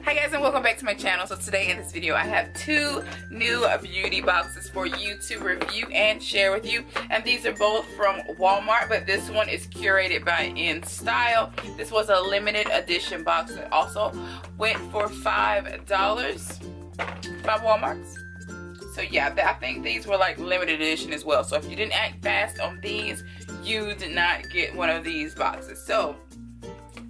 Hi guys, and welcome back to my channel. So today in this video I have two new beauty boxes for you to review and share with you, and these are both from Walmart, but this one is curated by InStyle. This was a limited edition box that also went for $5 by Walmart. So yeah, I think these were like limited edition as well. So if you didn't act fast on these, you did not get one of these boxes. So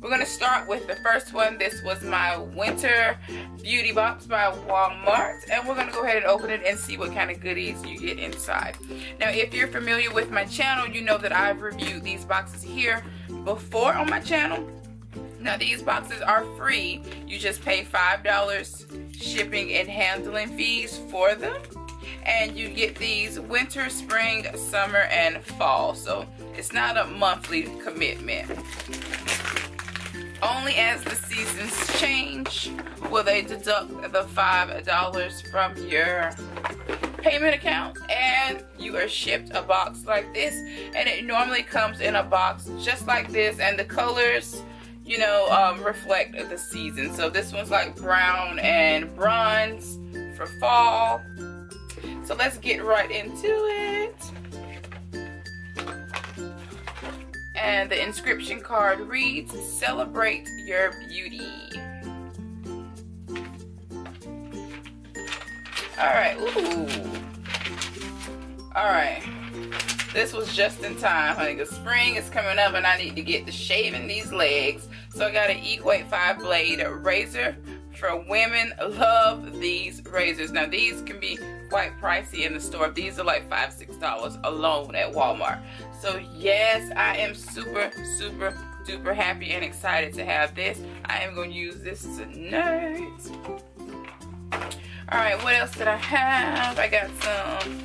we're going to start with the first one. This was my winter beauty box by Walmart, and we're going to go ahead and open it and see what kind of goodies you get inside. Now, if you're familiar with my channel, you know that I've reviewed these boxes here before on my channel. Now, these boxes are free. You just pay $5 shipping and handling fees for them, and you get these winter, spring, summer, and fall. So it's not a monthly commitment. Only as the seasons change will they deduct the $5 from your payment account, and you are shipped a box like this. And it normally comes in a box just like this, and the colors, you know, reflect the season. So this one's like brown and bronze for fall. So let's get right into it. And the inscription card reads, "Celebrate your beauty." Alright, ooh. Alright. This was just in time, honey, because spring is coming up and I need to get to shaving these legs. So I got an Equate 5-blade razor. For women, love these razors. Now these can be quite pricey in the store. These are like $5, $6 alone at Walmart. So yes, I am super duper happy and excited to have this. I am going to use this tonight. Alright, what else did I have? I got some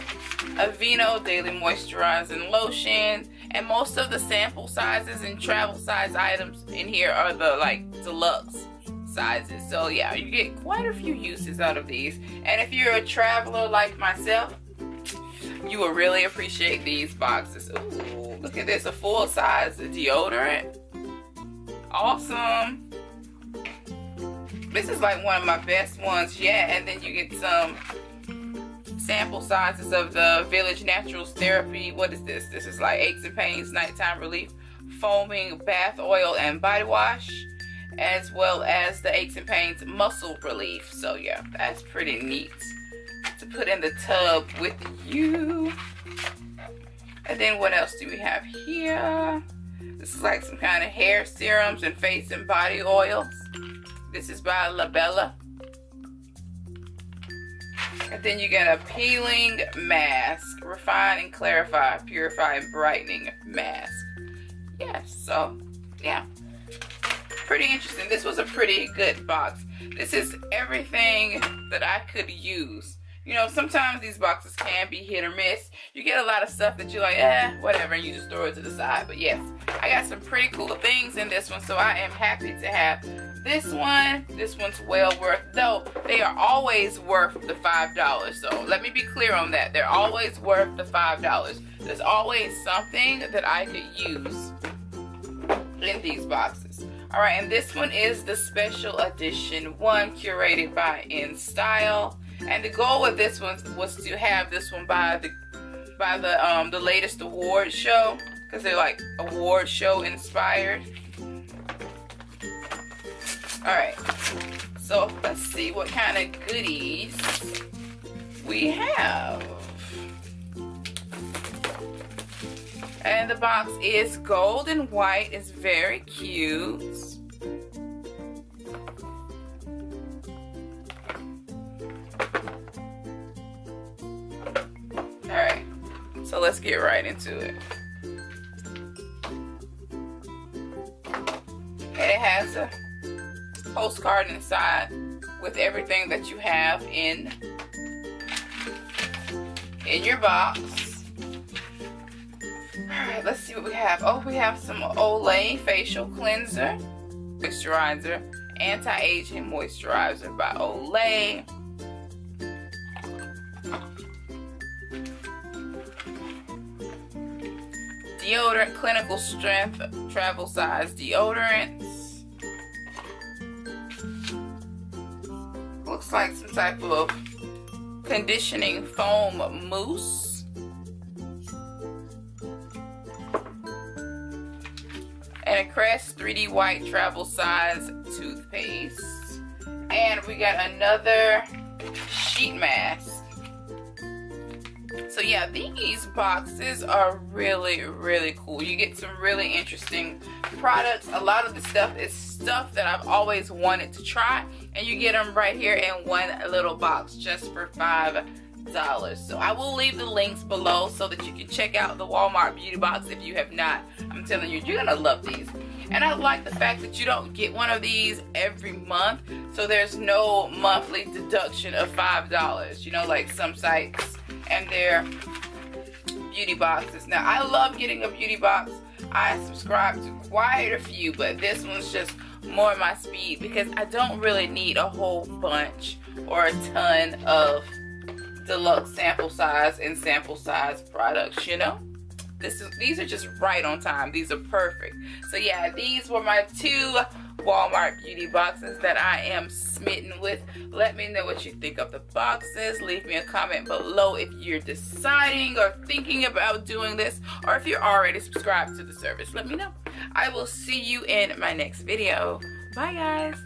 Aveeno Daily Moisturizing Lotion. And most of the sample sizes and travel size items in here are the like deluxe sizes. So yeah, you get quite a few uses out of these. And if you're a traveler like myself, you will really appreciate these boxes. Ooh, look at this, a full size deodorant. Awesome. This is like one of my best ones yet. And then you get some sample sizes of the Village Naturals Therapy. What is this? This is like aches and pains, nighttime relief, foaming bath oil and body wash, as well as the aches and pains muscle relief. So yeah, that's pretty neat to put in the tub with you. And then what else do we have here? This is like some kind of hair serums and face and body oils. This is by La Bella. And then you get a peeling mask, refine and clarify, purify and brightening mask. Yes, so yeah, pretty interesting. This was a pretty good box. This is everything that I could use. You know, sometimes these boxes can be hit or miss. You get a lot of stuff that you're like, whatever, and you just throw it to the side. But yes, I got some pretty cool things in this one, so I am happy to have this one. This one's well worth, though they are always worth the $5. So let me be clear on that. They're always worth the $5. There's always something that I could use in these boxes. Alright, and this one is the special edition one, curated by InStyle. And the goal with this one was to have this one by the latest award show, because they're like award show inspired. Alright, so let's see what kind of goodies we have. And the box is gold and white. It's very cute. Alright, so let's get right into it. And it has a postcard inside with everything that you have in your box. Alright, let's see what we have. Oh, we have some Olay facial cleanser, moisturizer, anti-aging moisturizer by Olay. Deodorant, clinical strength, travel size deodorants. looks like some type of conditioning foam mousse. And a Crest 3D white travel size toothpaste. And we got another sheet mask. So yeah, these boxes are really, really cool. You get some really interesting products. A lot of the stuff is stuff that I've always wanted to try, and you get them right here in one little box just for $5. So I will leave the links below so that you can check out the Walmart beauty box if you have not. I'm telling you, you're gonna love these. And I like the fact that you don't get one of these every month, so there's no monthly deduction of $5, you know, like some sites and their beauty boxes. Now, I love getting a beauty box. I subscribe to quite a few, but this one's just more my speed because I don't really need a whole bunch or a ton of deluxe sample size and sample size products, you know. These are just right on time. These are perfect. So yeah, these were my 2 Walmart beauty boxes that I am smitten with. Let me know what you think of the boxes. Leave me a comment below if you're deciding or thinking about doing this, or if you're already subscribed to the service. Let me know. I will see you in my next video. Bye guys.